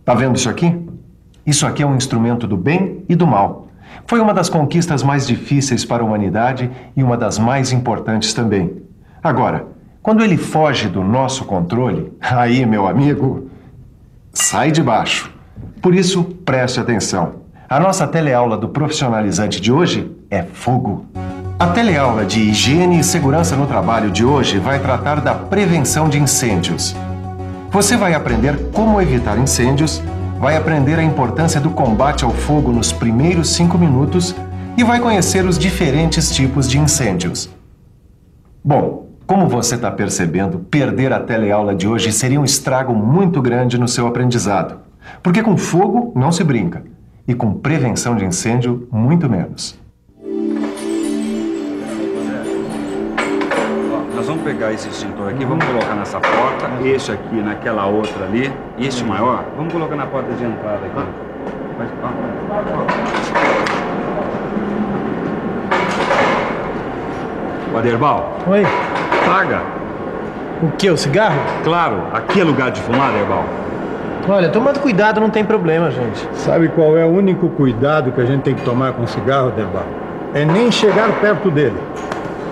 Tá vendo isso aqui? Isso aqui é um instrumento do bem e do mal. Foi uma das conquistas mais difíceis para a humanidade e uma das mais importantes também. Agora, quando ele foge do nosso controle, aí, meu amigo, sai de baixo. Por isso, preste atenção. A nossa teleaula do profissionalizante de hoje é fogo. A teleaula de higiene e segurança no trabalho de hoje vai tratar da prevenção de incêndios. Você vai aprender como evitar incêndios, vai aprender a importância do combate ao fogo nos primeiros 5 minutos e vai conhecer os diferentes tipos de incêndios. Bom, como você está percebendo, perder a teleaula de hoje seria um estrago muito grande no seu aprendizado. Porque com fogo não se brinca e com prevenção de incêndio, muito menos. Nós vamos pegar esse extintor aqui, vamos colocar nessa porta, este aqui naquela outra ali, e este maior, vamos colocar na porta de entrada aqui. O Aderbal. Oi. Paga. O que? O cigarro? Claro, aqui é lugar de fumar, Aderbal. Olha, tomando cuidado não tem problema, gente. Sabe qual é o único cuidado que a gente tem que tomar com o cigarro, Aderbal? É nem chegar perto dele.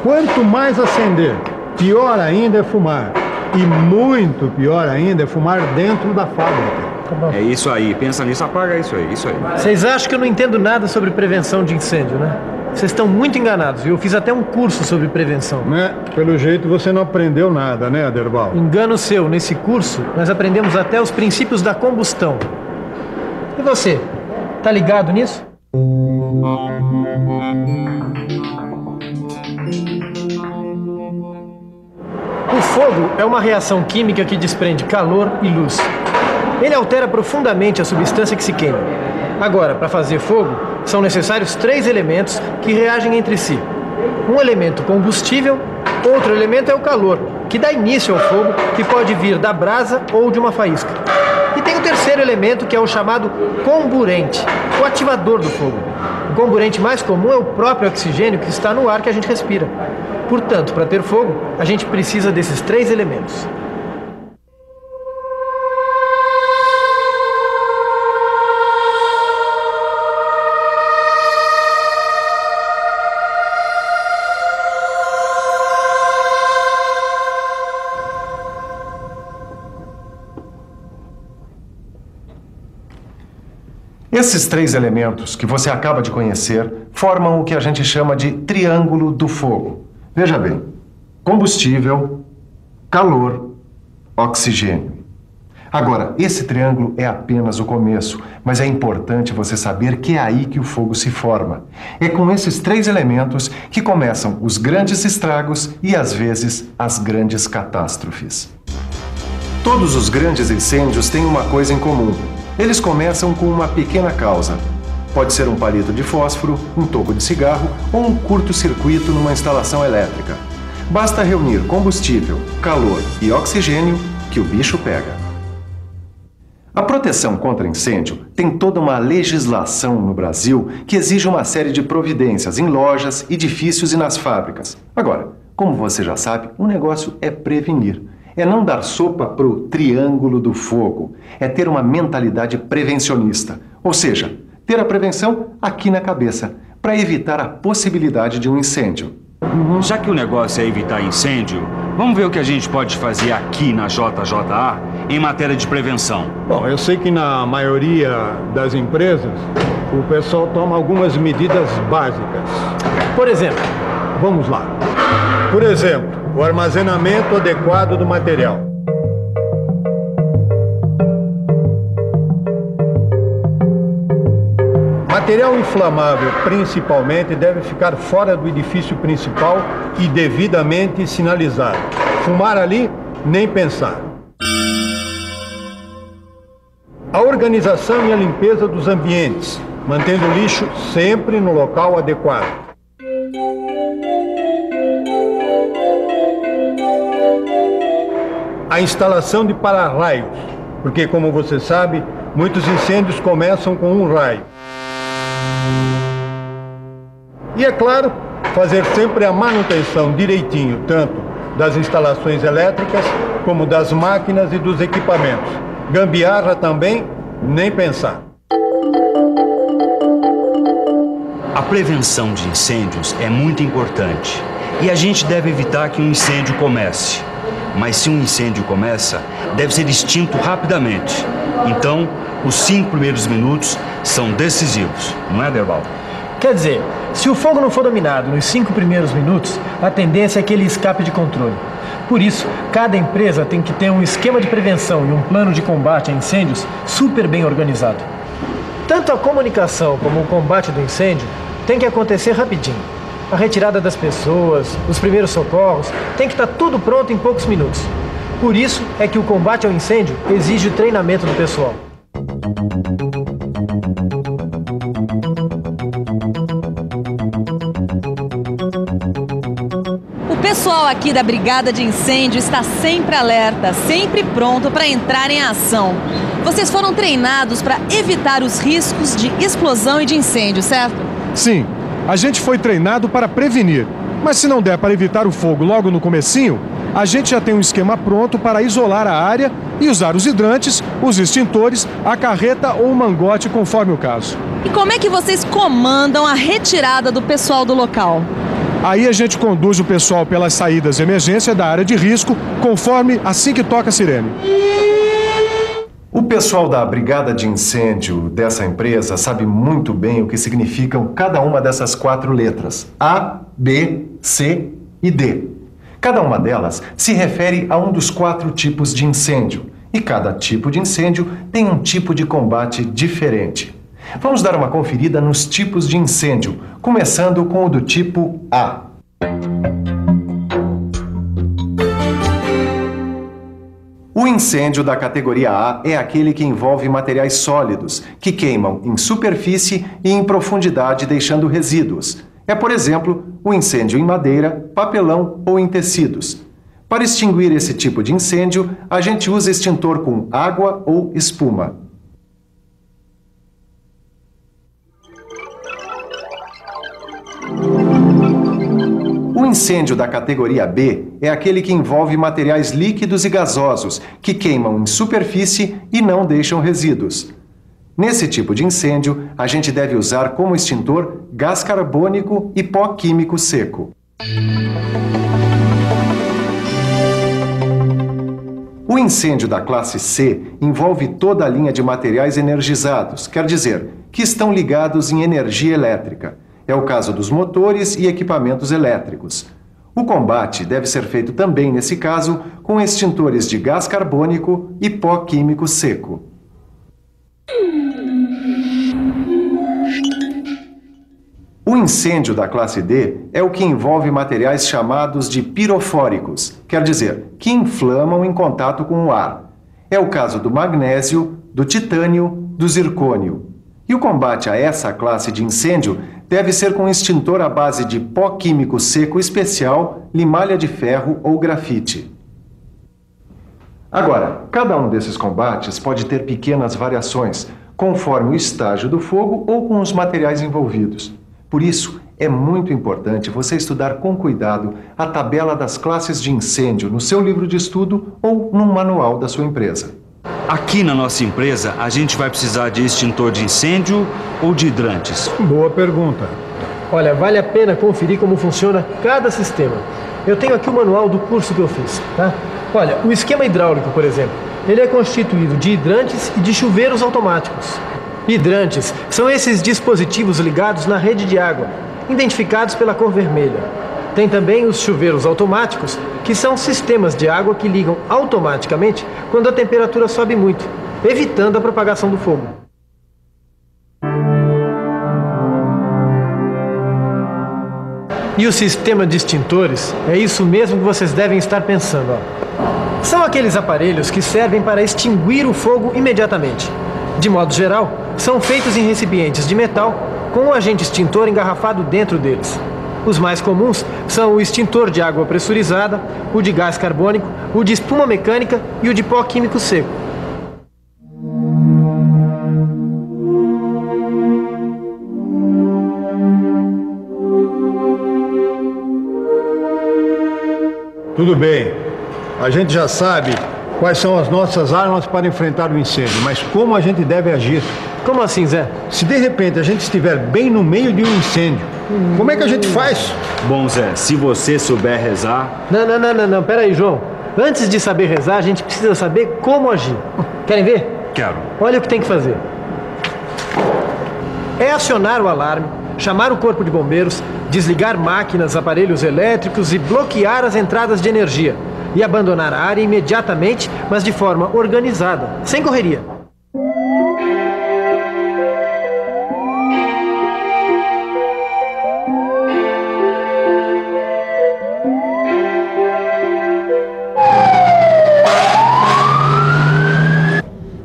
Quanto mais acender, pior ainda é fumar. E muito pior ainda é fumar dentro da fábrica. É isso aí, pensa nisso, apaga isso aí, isso aí. Vocês acham que eu não entendo nada sobre prevenção de incêndio, né? Vocês estão muito enganados, viu? Eu fiz até um curso sobre prevenção. Pelo jeito você não aprendeu nada, né, Aderbal? Engano seu. Nesse curso, nós aprendemos até os princípios da combustão. E você? Tá ligado nisso? O fogo é uma reação química que desprende calor e luz. Ele altera profundamente a substância que se queima. Agora, para fazer fogo, são necessários 3 elementos que reagem entre si. Um elemento combustível, outro elemento é o calor, que dá início ao fogo, que pode vir da brasa ou de uma faísca. E tem o terceiro elemento, que é o chamado comburente, o ativador do fogo. O comburente mais comum é o próprio oxigênio que está no ar que a gente respira. Portanto, para ter fogo, a gente precisa desses 3 elementos. Esses 3 elementos que você acaba de conhecer formam o que a gente chama de triângulo do fogo. Veja bem, combustível, calor, oxigênio. Agora, esse triângulo é apenas o começo, mas é importante você saber que é aí que o fogo se forma. É com esses 3 elementos que começam os grandes estragos e, às vezes, as grandes catástrofes. Todos os grandes incêndios têm uma coisa em comum. Eles começam com uma pequena causa. Pode ser um palito de fósforo, um toco de cigarro ou um curto-circuito numa instalação elétrica. Basta reunir combustível, calor e oxigênio que o bicho pega. A proteção contra incêndio tem toda uma legislação no Brasil que exige uma série de providências em lojas, edifícios e nas fábricas. Agora, como você já sabe, o negócio é prevenir. É não dar sopa pro triângulo do fogo. É ter uma mentalidade prevencionista. Ou seja, ter a prevenção aqui na cabeça, para evitar a possibilidade de um incêndio. Já que o negócio é evitar incêndio, vamos ver o que a gente pode fazer aqui na JJA em matéria de prevenção. Bom, eu sei que na maioria das empresas, o pessoal toma algumas medidas básicas. Por exemplo? Vamos lá. Por exemplo, o armazenamento adequado do material. Material inflamável, principalmente, deve ficar fora do edifício principal e devidamente sinalizado. Fumar ali, nem pensar. A organização e a limpeza dos ambientes, mantendo o lixo sempre no local adequado. A instalação de para-raios, porque, como você sabe, muitos incêndios começam com um raio. E, é claro, fazer sempre a manutenção direitinho, tanto das instalações elétricas como das máquinas e dos equipamentos. Gambiarra também Nem pensar. A prevenção de incêndios é muito importante e a gente deve evitar que um incêndio comece. Mas se um incêndio começa, deve ser extinto rapidamente. Então, os 5 primeiros minutos são decisivos, não é, Derbal? Quer dizer, se o fogo não for dominado nos 5 primeiros minutos, a tendência é que ele escape de controle. Por isso, cada empresa tem que ter um esquema de prevenção e um plano de combate a incêndios super bem organizado. Tanto a comunicação como o combate do incêndio tem que acontecer rapidinho. A retirada das pessoas, os primeiros socorros, tem que estar tudo pronto em poucos minutos. Por isso é que o combate ao incêndio exige o treinamento do pessoal. O pessoal aqui da Brigada de Incêndio está sempre alerta, sempre pronto para entrar em ação. Vocês foram treinados para evitar os riscos de explosão e de incêndio, certo? Sim, a gente foi treinado para prevenir. Mas se não der para evitar o fogo logo no comecinho, a gente já tem um esquema pronto para isolar a área e usar os hidrantes, os extintores, a carreta ou o mangote, conforme o caso. E como é que vocês comandam a retirada do pessoal do local? Aí a gente conduz o pessoal pelas saídas de emergência da área de risco, conforme assim que toca a sirene. O pessoal da Brigada de Incêndio dessa empresa sabe muito bem o que significam cada uma dessas 4 letras: A, B, C e D. Cada uma delas se refere a um dos 4 tipos de incêndio, e cada tipo de incêndio tem um tipo de combate diferente. Vamos dar uma conferida nos tipos de incêndio, começando com o do tipo A. O incêndio da categoria A é aquele que envolve materiais sólidos, que queimam em superfície e em profundidade, deixando resíduos. É, por exemplo, o incêndio em madeira, papelão ou em tecidos. Para extinguir esse tipo de incêndio, a gente usa extintor com água ou espuma. O incêndio da categoria B é aquele que envolve materiais líquidos e gasosos, que queimam em superfície e não deixam resíduos. Nesse tipo de incêndio, a gente deve usar como extintor gás carbônico e pó químico seco. O incêndio da classe C envolve toda a linha de materiais energizados, quer dizer, que estão ligados em energia elétrica. É o caso dos motores e equipamentos elétricos. O combate deve ser feito também, nesse caso, com extintores de gás carbônico e pó químico seco. O incêndio da classe D é o que envolve materiais chamados de pirofóricos, quer dizer, que inflamam em contato com o ar. É o caso do magnésio, do titânio, do zircônio. E o combate a essa classe de incêndio deve ser com extintor à base de pó químico seco especial, limalha de ferro ou grafite. Agora, cada um desses combates pode ter pequenas variações, conforme o estágio do fogo ou com os materiais envolvidos. Por isso, é muito importante você estudar com cuidado a tabela das classes de incêndio no seu livro de estudo ou num manual da sua empresa. Aqui na nossa empresa, a gente vai precisar de extintor de incêndio ou de hidrantes? Boa pergunta. Olha, vale a pena conferir como funciona cada sistema. Eu tenho aqui o manual do curso que eu fiz, tá? Olha, o esquema hidráulico, por exemplo, ele é constituído de hidrantes e de chuveiros automáticos. Hidrantes são esses dispositivos ligados na rede de água, identificados pela cor vermelha. Tem também os chuveiros automáticos, que são sistemas de água que ligam automaticamente quando a temperatura sobe muito, evitando a propagação do fogo. E o sistema de extintores é isso mesmo que vocês devem estar pensando. São aqueles aparelhos que servem para extinguir o fogo imediatamente. De modo geral, são feitos em recipientes de metal com um agente extintor engarrafado dentro deles. Os mais comuns são o extintor de água pressurizada, o de gás carbônico, o de espuma mecânica e o de pó químico seco. Tudo bem. A gente já sabe quais são as nossas armas para enfrentar o incêndio, mas como a gente deve agir. Como assim, Zé? Se de repente a gente estiver bem no meio de um incêndio, como é que a gente faz? Bom, Zé, se você souber rezar... Não, pera aí, João. Antes de saber rezar, a gente precisa saber como agir. Querem ver? Quero. Olha o que tem que fazer. É acionar o alarme, chamar o corpo de bombeiros, desligar máquinas, aparelhos elétricos e bloquear as entradas de energia. E abandonar a área imediatamente, mas de forma organizada, sem correria.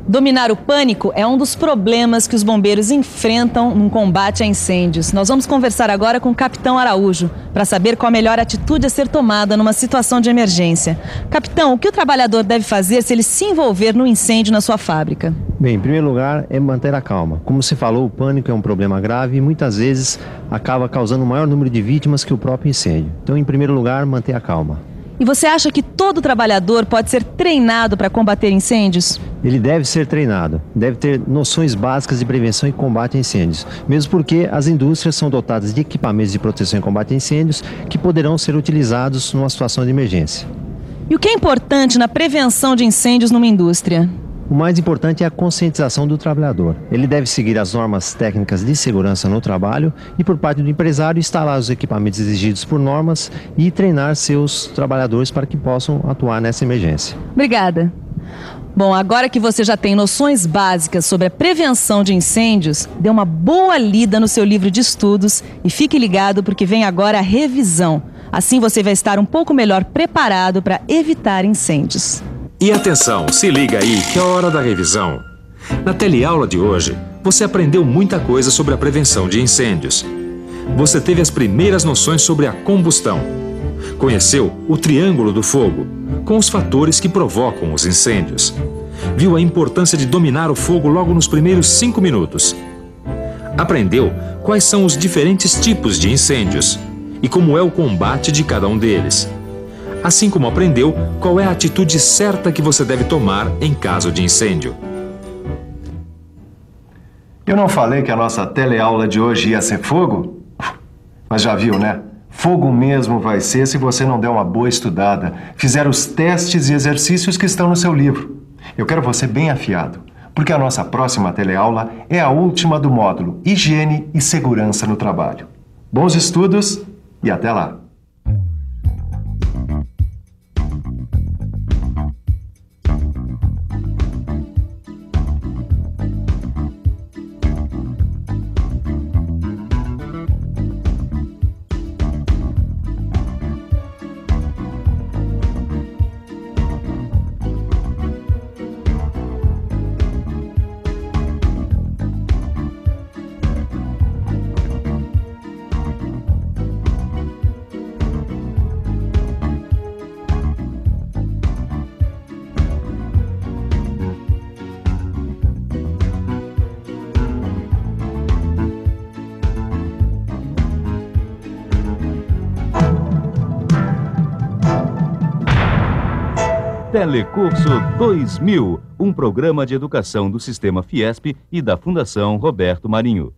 Dominar o pânico é um dos problemas que os bombeiros enfrentam no combate a incêndios. Nós vamos conversar agora com o Capitão Araújo para saber qual a melhor atitude a ser tomada numa situação de emergência. Capitão, o que o trabalhador deve fazer se ele se envolver no incêndio na sua fábrica? Bem, em primeiro lugar, é manter a calma. Como se falou, o pânico é um problema grave e muitas vezes acaba causando um maior número de vítimas que o próprio incêndio. Então, em primeiro lugar, manter a calma. E você acha que todo trabalhador pode ser treinado para combater incêndios? Ele deve ser treinado, deve ter noções básicas de prevenção e combate a incêndios, mesmo porque as indústrias são dotadas de equipamentos de proteção e combate a incêndios que poderão ser utilizados numa situação de emergência. E o que é importante na prevenção de incêndios numa indústria? O mais importante é a conscientização do trabalhador. Ele deve seguir as normas técnicas de segurança no trabalho e, por parte do empresário, instalar os equipamentos exigidos por normas e treinar seus trabalhadores para que possam atuar nessa emergência. Obrigada. Bom, agora que você já tem noções básicas sobre a prevenção de incêndios, dê uma boa lida no seu livro de estudos e fique ligado porque vem agora a revisão. Assim você vai estar um pouco melhor preparado para evitar incêndios. E atenção, se liga aí que é a hora da revisão. Na teleaula de hoje, você aprendeu muita coisa sobre a prevenção de incêndios. Você teve as primeiras noções sobre a combustão. Conheceu o triângulo do fogo, com os fatores que provocam os incêndios. Viu a importância de dominar o fogo logo nos primeiros 5 minutos. Aprendeu quais são os diferentes tipos de incêndios e como é o combate de cada um deles. Assim como aprendeu qual é a atitude certa que você deve tomar em caso de incêndio. Eu não falei que a nossa teleaula de hoje ia ser fogo? Mas já viu, né? Fogo mesmo vai ser se você não der uma boa estudada, fizer os testes e exercícios que estão no seu livro. Eu quero você bem afiado, porque a nossa próxima teleaula é a última do módulo Higiene e Segurança no Trabalho. Bons estudos e até lá! Telecurso 2000, um programa de educação do Sistema Fiesp e da Fundação Roberto Marinho.